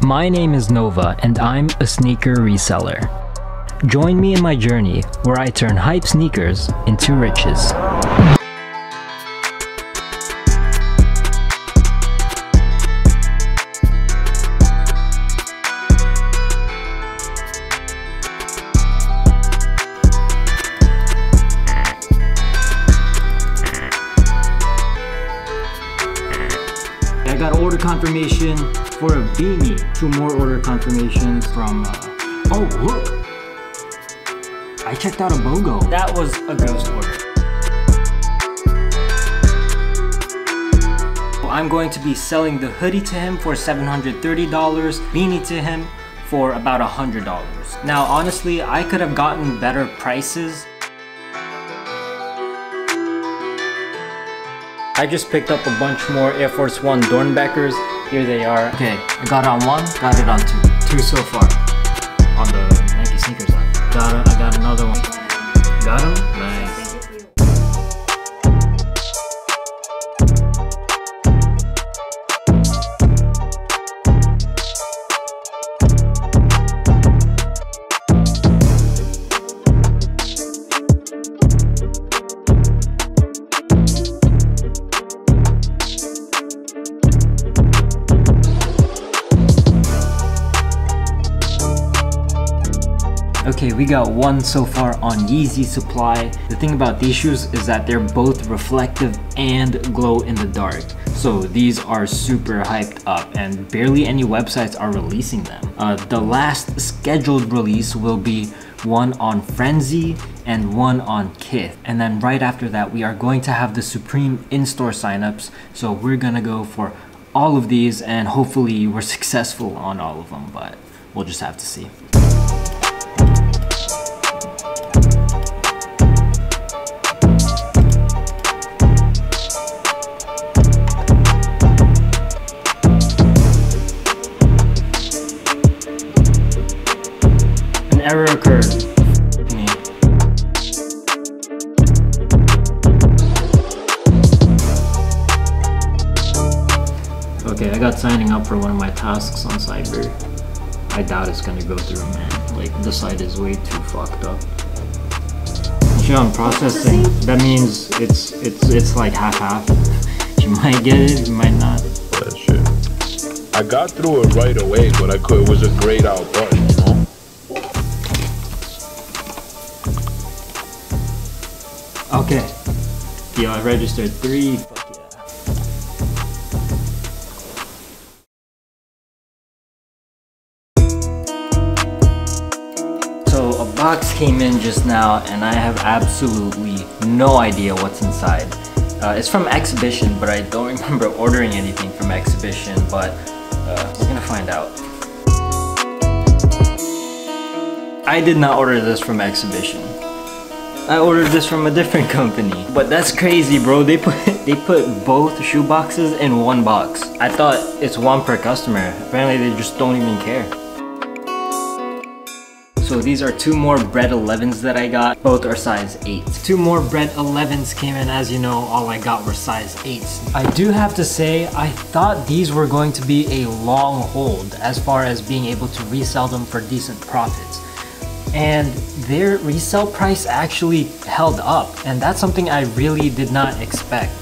My name is Nova and I'm a sneaker reseller. Join me in my journey where I turn hype sneakers into riches. I got order confirmation for a beanie. 2 more order confirmations from, oh look! I checked out a BOGO. That was a ghost order. I'm going to be selling the hoodie to him for $730, beanie to him for about $100. Now honestly, I could have gotten better prices. I just picked up a bunch more Air Force One Dornbeckers. Here they are. Okay, I got it on 1, got it on 2. 2 so far on the Nike sneakers line. I got another one. Got him? Nice. Okay, we got 1 so far on Yeezy Supply. The thing about these shoes is that they're both reflective and glow in the dark. So these are super hyped up and barely any websites are releasing them. The last scheduled release will be 1 on Frenzy and 1 on Kith. And then right after that, we are going to have the Supreme in-store signups. So we're gonna go for all of these and hopefully we're successful on all of them, but we'll just have to see. Error occurred. Okay, I got signing up for one of my tasks on Cyber. I doubt it's gonna go through, man. Like, the site is way too fucked up. Actually, on processing, that means it's like half-half. You might get it, you might not. That shit. I got through it right away, but it was a grayed out button, you know? Okay. Yo, I registered 3. Fuck yeah. So a box came in just now and I have absolutely no idea what's inside. It's from Exhibition, but I don't remember ordering anything from Exhibition, but we're gonna find out. I did not order this from Exhibition. I ordered this from a different company. But that's crazy, bro. They put both shoe boxes in 1 box. I thought it's 1 per customer. Apparently they just don't even care. So these are 2 more Bred 11s that I got. Both are size 8. 2 more Bred 11s came in. As you know, all I got were size 8s. I do have to say, I thought these were going to be a long hold as far as being able to resell them for decent profits. And their resale price actually held up, and that's something I really did not expect.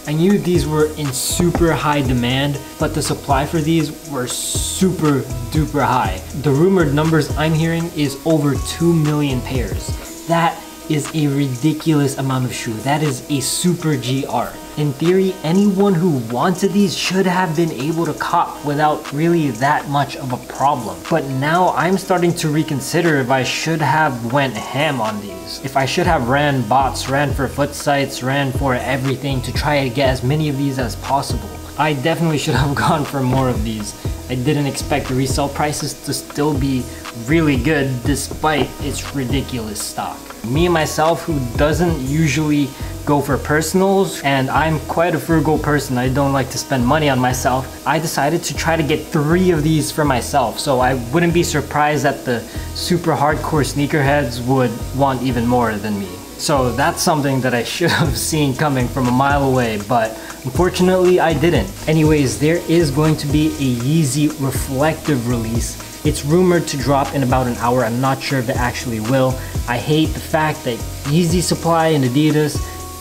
I knew these were in super high demand, but the supply for these were super duper high. The rumored numbers I'm hearing is over 2 million pairs. That is a ridiculous amount of shoe. That is a super GR. In theory, anyone who wanted these should have been able to cop without really that much of a problem. But now I'm starting to reconsider if I should have went ham on these. If I should have ran bots, ran for foot sites, ran for everything to try to get as many of these as possible. I definitely should have gone for more of these. I didn't expect the resale prices to still be really good despite its ridiculous stock. Me myself, who doesn't usually go for personals, and I'm quite a frugal person, I don't like to spend money on myself, I decided to try to get 3 of these for myself, so I wouldn't be surprised that the super hardcore sneakerheads would want even more than me. So that's something that I should have seen coming from a mile away, but Unfortunately, I didn't. Anyways, there is going to be a Yeezy reflective release. It's rumored to drop in about an hour. I'm not sure if it actually will. I hate the fact that Yeezy Supply and Adidas,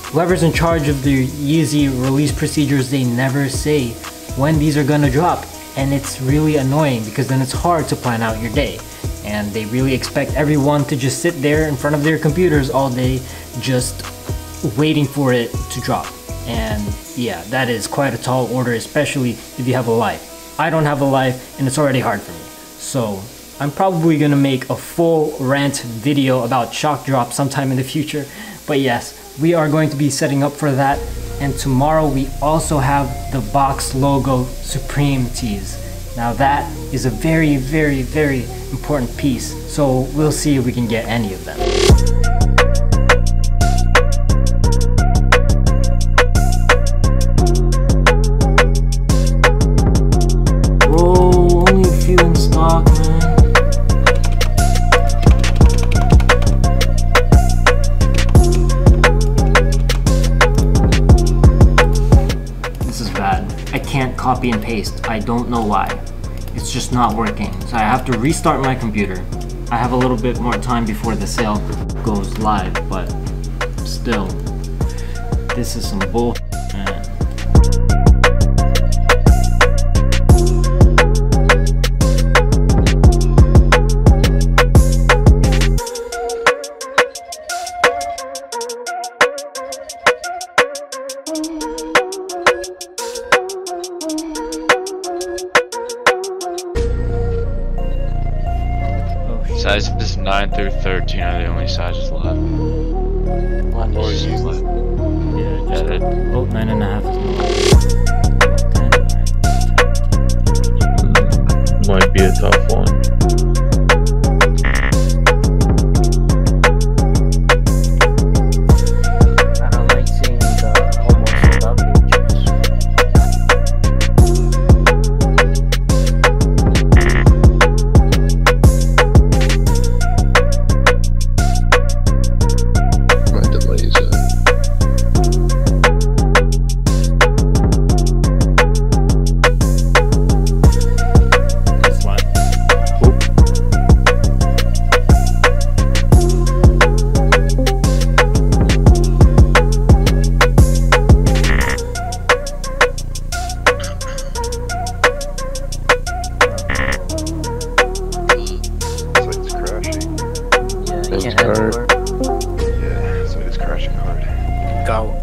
whoever's in charge of the Yeezy release procedures, they never say when these are gonna drop. And it's really annoying because then it's hard to plan out your day. And they really expect everyone to just sit there in front of their computers all day just waiting for it to drop. And yeah, that is quite a tall order, especially if you have a life. I don't have a life and it's already hard for me. So I'm probably gonna make a full rant video about shock drop sometime in the future. But yes, we are going to be setting up for that. And tomorrow we also have the box logo Supreme tees. Now that is a very, very, very important piece. So we'll see if we can get any of them. Whoa, only a few in stock, man. I can't copy and paste. I don't know why. It's just not working. So I have to restart my computer. I have a little bit more time before the sale goes live, but still, this is some bull, man. Sizes 9 through 13 are the only sizes left. One is left. Yeah, oh, 9.5. Might be a tough one. I don't like seeing the almost sold out pictures.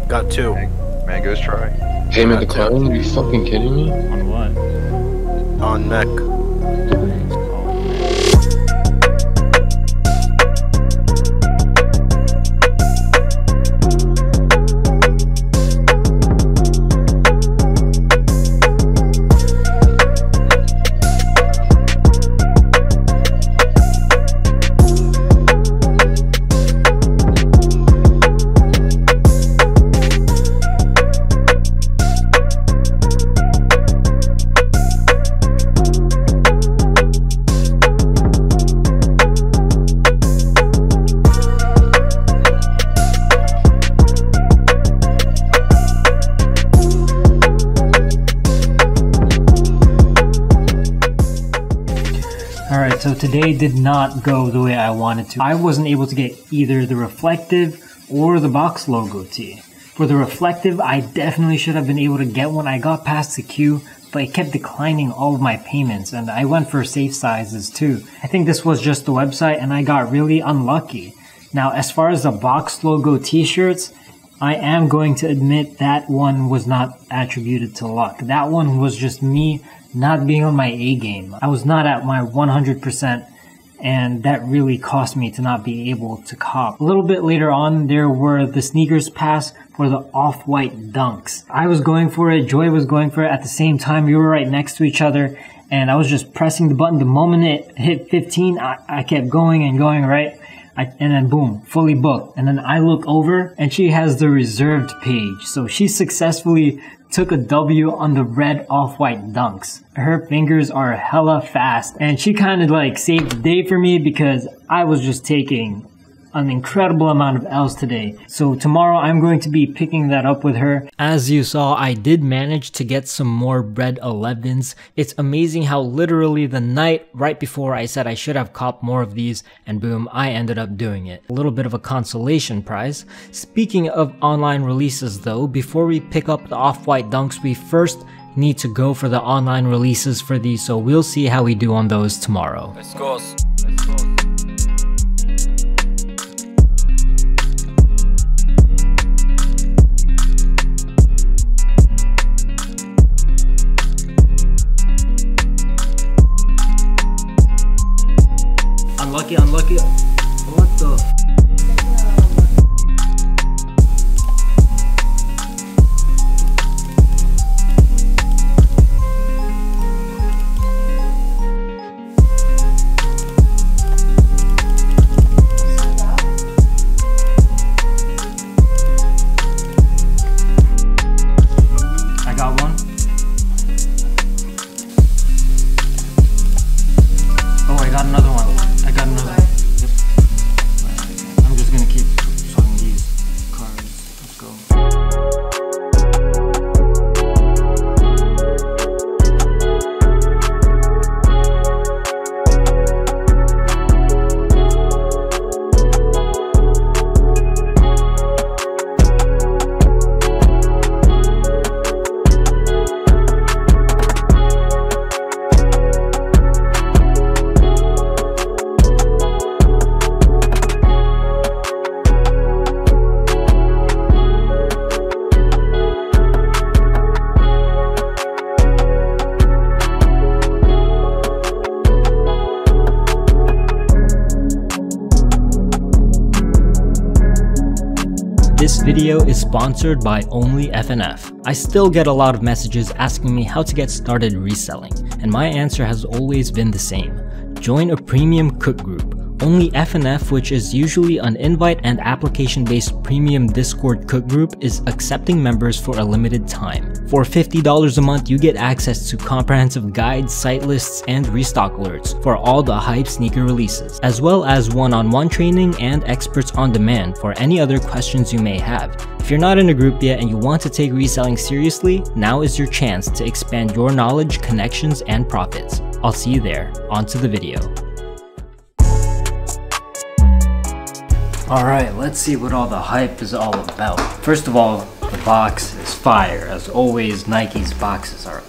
Got two. Mango's try. Payment declined? Are you fucking kidding me? On what? On mech. Alright, so today did not go the way I wanted to. I wasn't able to get either the reflective or the box logo tee. For the reflective, I definitely should have been able to get one. I got past the queue, but it kept declining all of my payments, and I went for safe sizes too. I think this was just the website, and I got really unlucky. Now, as far as the box logo t-shirts, I am going to admit that one was not attributed to luck. That one was just me not being on my A game. I was not at my 100%, and that really cost me to not be able to cop. A little bit later on, there were the sneakers pass for the off-white dunks. I was going for it, Joy was going for it at the same time. We were right next to each other, and I was just pressing the button. The moment it hit 15, I kept going and going, right? And then boom, fully booked. And then I look over and she has the reserved page. So she successfully took a W on the red off-white dunks. Her fingers are hella fast, and she kind of like saved the day for me because I was just taking an incredible amount of L's today. So tomorrow I'm going to be picking that up with her. As you saw, I did manage to get some more Bread 11s. It's amazing how literally the night right before I said I should have copped more of these, and boom, I ended up doing it. A little bit of a consolation prize. Speaking of online releases though, before we pick up the Off-White Dunks, we first need to go for the online releases for these, so we'll see how we do on those tomorrow. Let's go. Unlucky. What the? I got one. Oh, I got another one. I got another. Yep. I'm just gonna keep showing these cards. Let's go. This video is sponsored by OnlyFNF. I still get a lot of messages asking me how to get started reselling, and my answer has always been the same. Join a premium cook group. OnlyFNF, which is usually an invite and application-based premium Discord cook group, is accepting members for a limited time. For $50 a month, you get access to comprehensive guides, site lists, and restock alerts for all the hype sneaker releases, as well as one-on-one training and experts on demand for any other questions you may have. If you're not in a group yet and you want to take reselling seriously, now is your chance to expand your knowledge, connections, and profits. I'll see you there. On to the video. Alright, let's see what all the hype is all about. First of all, the box is fire. As always, Nike's boxes are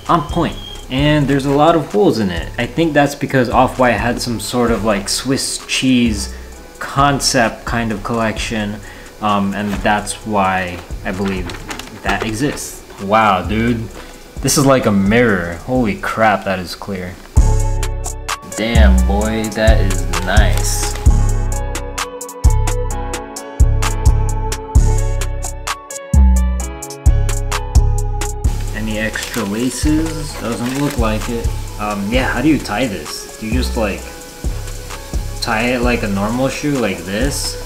on point. And there's a lot of holes in it. I think that's because Off-White had some sort of like Swiss cheese concept kind of collection. And that's why I believe that exists. Wow, dude. This is like a mirror. Holy crap, that is clear. Damn, boy, that is nice. Any extra laces? Doesn't look like it. Yeah, how do you tie this? Do you just like tie it like a normal shoe like this?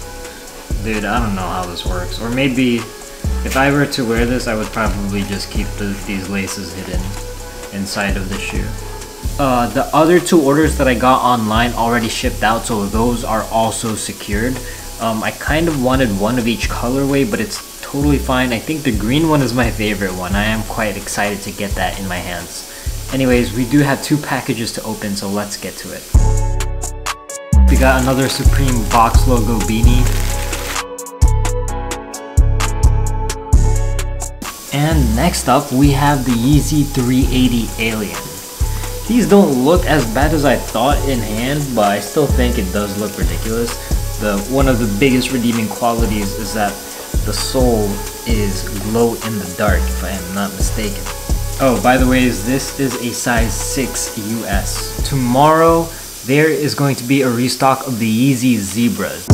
Dude, I don't know how this works. Or maybe if I were to wear this, I would probably just keep these laces hidden inside of the shoe. The other two orders that I got online already shipped out, so those are also secured. I kind of wanted one of each colorway, but it's totally fine. I think the green one is my favorite one. I am quite excited to get that in my hands. Anyways, we do have two packages to open, so let's get to it. We got another Supreme box logo beanie. And next up, we have the Yeezy 380 Alien. These don't look as bad as I thought in hand, but I still think it does look ridiculous. One of the biggest redeeming qualities is that the sole is glow in the dark, if I am not mistaken. Oh, by the way, this is a size 6 US. Tomorrow, there is going to be a restock of the Yeezy Zebras.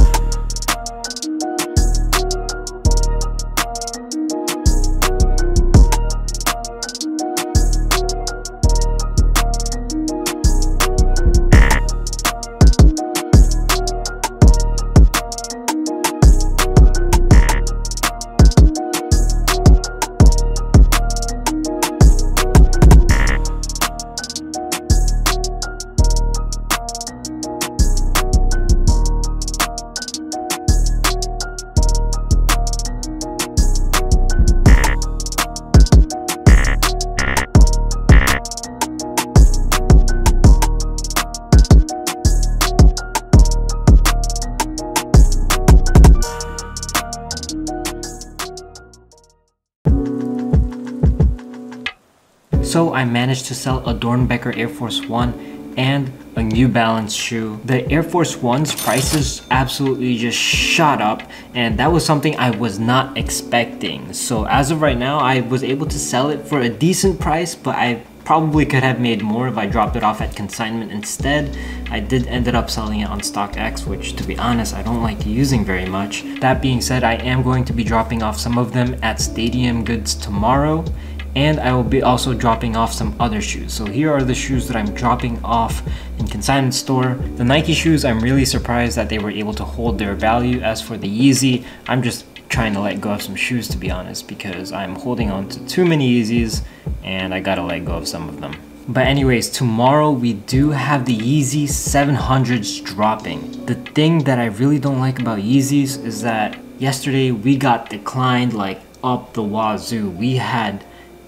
So I managed to sell a Dornbecker Air Force 1 and a New Balance shoe. The Air Force One's prices absolutely just shot up, and that was something I was not expecting. So as of right now, I was able to sell it for a decent price, but I probably could have made more if I dropped it off at consignment instead. I did ended up selling it on StockX, which to be honest, I don't like using very much. That being said, I am going to be dropping off some of them at Stadium Goods tomorrow, and I will be also dropping off some other shoes. So here are the shoes that I'm dropping off in consignment store. The Nike shoes, I'm really surprised that they were able to hold their value. As for the Yeezy, I'm just trying to let go of some shoes, to be honest, because I'm holding on to too many Yeezys and I gotta let go of some of them. But anyways, tomorrow we do have the Yeezy 700s dropping. The thing that I really don't like about Yeezys is that yesterday we got declined like up the wazoo. We had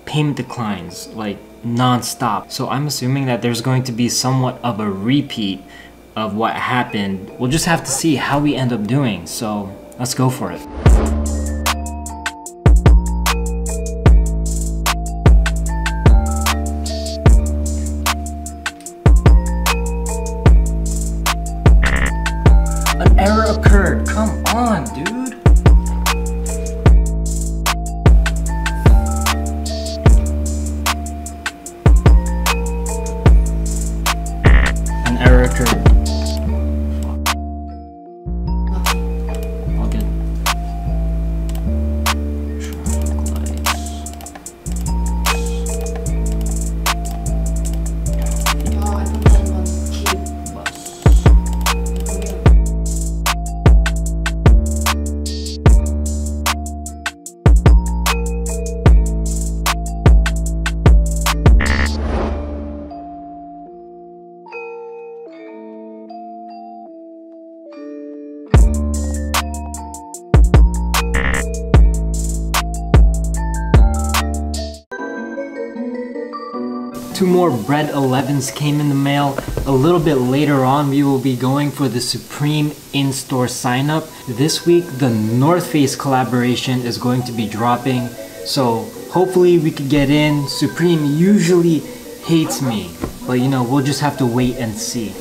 payment declines like non-stop. So I'm assuming that there's going to be somewhat of a repeat of what happened. We'll just have to see how we end up doing. So let's go for it. An error occurred. Come on, dude. An error occurred. All good. Two more Bread 11s came in the mail. A little bit later on, we will be going for the Supreme in-store sign-up. This week, the North Face collaboration is going to be dropping, so hopefully we could get in. Supreme usually hates me, but you know, we'll just have to wait and see.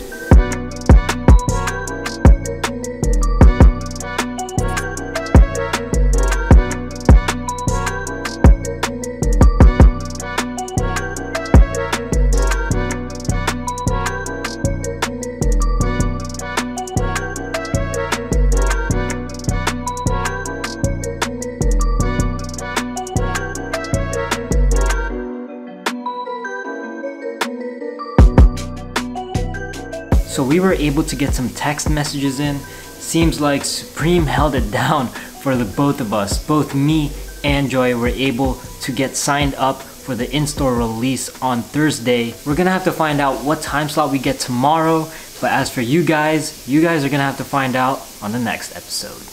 So we were able to get some text messages in. Seems like Supreme held it down for the both of us. Both me and Joy were able to get signed up for the in-store release on Thursday. We're gonna have to find out what time slot we get tomorrow. But as for you guys are gonna have to find out on the next episode.